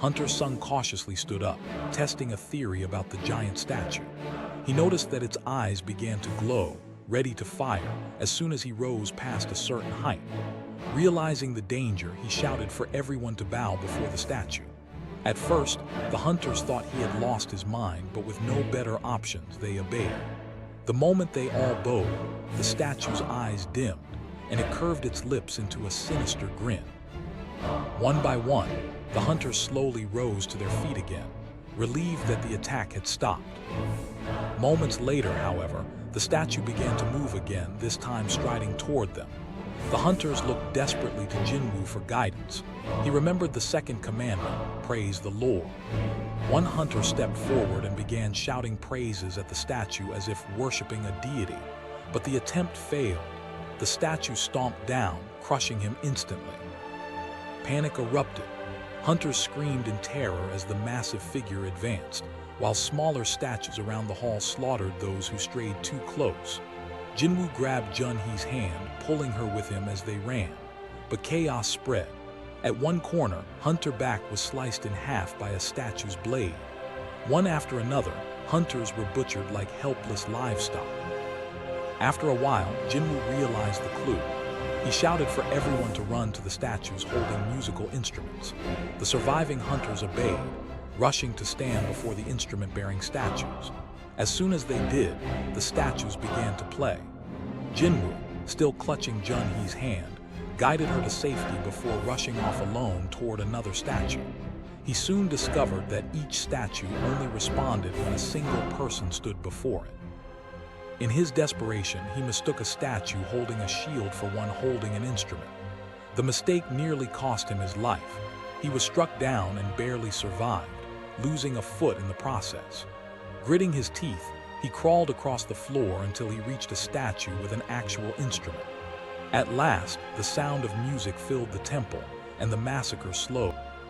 Hunter Sung cautiously stood up, testing a theory about the giant statue. He noticed that its eyes began to glow, ready to fire, as soon as he rose past a certain height. Realizing the danger, he shouted for everyone to bow before the statue. At first, the hunters thought he had lost his mind, but with no better options, they obeyed. The moment they all bowed, the statue's eyes dimmed, and it curved its lips into a sinister grin. One by one, the hunters slowly rose to their feet again, relieved that the attack had stopped. Moments later, however, the statue began to move again, this time striding toward them. The hunters looked desperately to Jinwoo for guidance. He remembered the second commandment, praise the Lord. One hunter stepped forward and began shouting praises at the statue as if worshiping a deity. But the attempt failed. The statue stomped down, crushing him instantly. Panic erupted. Hunters screamed in terror as the massive figure advanced, while smaller statues around the hall slaughtered those who strayed too close. Jinwoo grabbed Junhee's hand, pulling her with him as they ran. But chaos spread. At one corner, Hunter's back was sliced in half by a statue's blade. One after another, hunters were butchered like helpless livestock. After a while, Jinwoo realized the clue. He shouted for everyone to run to the statues holding musical instruments. The surviving hunters obeyed, rushing to stand before the instrument-bearing statues. As soon as they did, the statues began to play. Jinwoo, still clutching Junhee's hand, guided her to safety before rushing off alone toward another statue. He soon discovered that each statue only responded when a single person stood before it. In his desperation, he mistook a statue holding a shield for one holding an instrument. The mistake nearly cost him his life. He was struck down and barely survived, losing a foot in the process. Gritting his teeth, he crawled across the floor until he reached a statue with an actual instrument. At last, the sound of music filled the temple, and the massacre slowed.